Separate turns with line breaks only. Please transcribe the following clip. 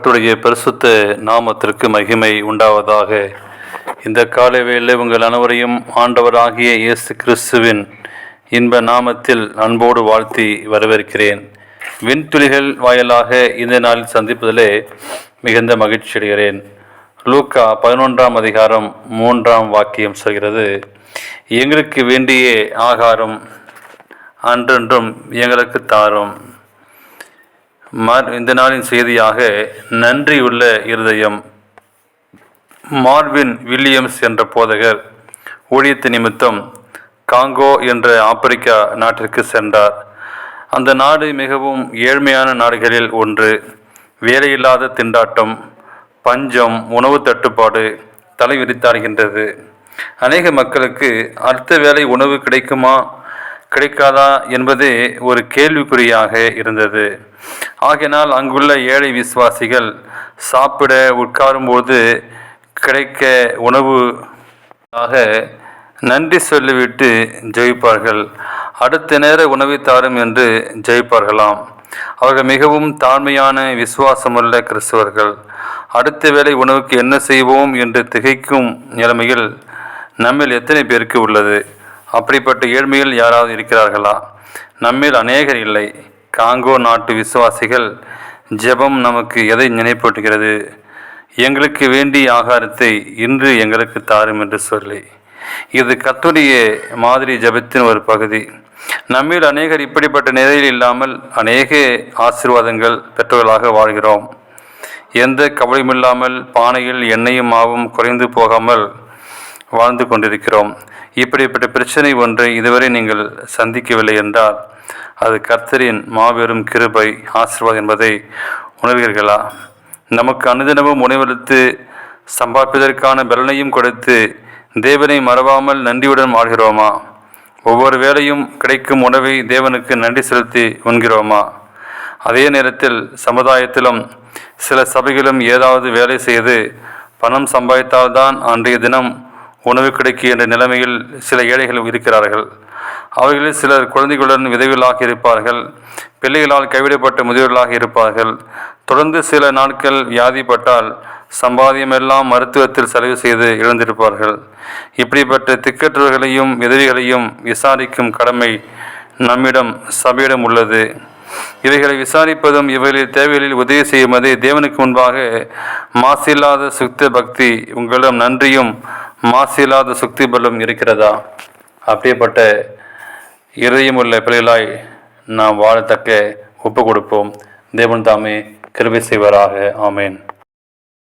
கர்த்தருடைய பரிசுத்த நாமத்திற்கு மகிமை உண்டாவதாக. இந்த காலை வேளை உங்கள் அனைவரையும் ஆண்டவராகிய இயேசு கிறிஸ்துவின் இன்ப நாமத்தில் அன்போடு வாழ்த்தி வரவேற்கிறேன். விண்துளிகள் வாயிலாக இந்த நாளில் சந்திப்பதிலே மிகுந்த மகிழ்ச்சி அடைகிறேன். லூக்கா 11ஆம் அதிகாரம் 3ஆம் வாக்கியம் சொல்கிறது, எங்களுக்கு வேண்டிய ஆகாரம் அன்றென்றும் எங்களுக்கு தாரும். இந்த நாளின் செய்தியாக நன்றியுள்ள இருதயம். மார்வின் வில்லியம்ஸ் என்ற போதகர் ஊழியத்து நிமித்தம் காங்கோ என்ற ஆப்பிரிக்கா நாட்டிற்கு சென்றார். அந்த நாடு மிகவும் ஏழ்மையான நாடுகளில் ஒன்று. வேலையில்லாத திண்டாட்டம், பஞ்சம், உணவு தட்டுப்பாடு தலைவிரித்தாடுகின்றது. அநேக மக்களுக்கு அடுத்த வேளை உணவு கிடைக்காதா என்பதே ஒரு கேள்விக்குறியாக இருந்தது. ஆகையினால் அங்குள்ள ஏழை விசுவாசிகள் சாப்பிட உட்காரும்போது கிடைக்க உணவுக்காக நன்றி சொல்லிவிட்டு ஜெயிப்பார்கள். அடுத்த நேர உணவை தாரும் என்று ஜெயிப்பார்களாம். அவர்கள் மிகவும் தாழ்மையான விசுவாசமுள்ள கிறிஸ்தவர்கள். அடுத்த வேளை உணவுக்கு என்ன செய்வோம் என்று திகைக்கும் நிலைமையில் நம்மில் எத்தனை பேருக்கு உள்ளது? அப்படிப்பட்ட ஏழ்மையில் யாராவது இருக்கிறார்களா? நம்மில் அநேகர் இல்லை. காங்கோ நாட்டு விசுவாசிகள் ஜெபம் நமக்கு எதை நினைப்பூட்டுகிறது? எங்களுக்கு வேண்டிய ஆகாரத்தை இன்று எங்களுக்கு தாரும் என்று சொல்லி. இது கர்த்தருடைய மாதிரி ஜெபத்தின் ஒரு பகுதி. நம்மில் அநேகர் இப்படிப்பட்ட நிலையில் இல்லாமல் அநேக ஆசீர்வாதங்கள் பெற்றவர்களாக வாழ்கிறோம். எந்த கவலையுமில்லாமல் பானையில் எண்ணெயும் மாவும் குறைந்து போகாமல் வாழ்ந்து கொண்டிருக்கிறோம். இப்படிப்பட்ட பிரச்சனை ஒன்றை இதுவரை நீங்கள் சந்திக்கவில்லை என்றால் அது கர்த்தரின் மாபெரும் கிருபை, ஆசீர்வாதம் என்பதை உணர்வீர்களா? நமக்கு அனுதினமும் உணவளித்து சம்பாதிப்பதற்கான பலனையும் கொடுத்து தேவனை மறவாமல் நன்றியுடன் வாழ்கிறோமா? ஒவ்வொரு வேளையும் கிடைக்கும் உணவை தேவனுக்கு நன்றி செலுத்தி உண்கிறோமா? அதே நேரத்தில் சமுதாயத்திலும் சில சபைகளும் ஏதாவது வேலை செய்து பணம் சம்பாதித்தால்தான் அன்றைய தினம் உணவு கிடைக்கும் என்ற நிலைமையில் சில ஏழைகள் இருக்கிறார்கள். அவர்களில் சிலர் குழந்தைகளுடன் விதவிகளாக இருப்பார்கள். பிள்ளைகளால் கைவிடப்பட்ட முதியோர்களாக இருப்பார்கள். தொடர்ந்து சில நாட்கள் வியாதிப்பட்டால் சம்பாதியமெல்லாம் மருத்துவத்தில் செலவு செய்து இழந்திருப்பார்கள். இப்படிப்பட்ட திக்கற்றவர்களையும் விதவிகளையும் விசாரிக்கும் கடமை நம்மிடம் சபையிடம் உள்ளது. இவைகளை விசாரிப்பதும் இவைகளில் தேவைகளில் உதவி செய்யுமதே தேவனுக்கு முன்பாக மாசில்லாத சுத்த பக்தி. உங்களிடம் நன்றியும் மாசில்லாத சுக்தி பலம் இருக்கிறதா? அப்படிப்பட்ட இதயமுள்ள பிள்ளைகளாய் நாம் வாழத்தக்க ஒப்பு கொடுப்போம். தேவன் தாமே கிருபை செய்வாராக. ஆமேன்.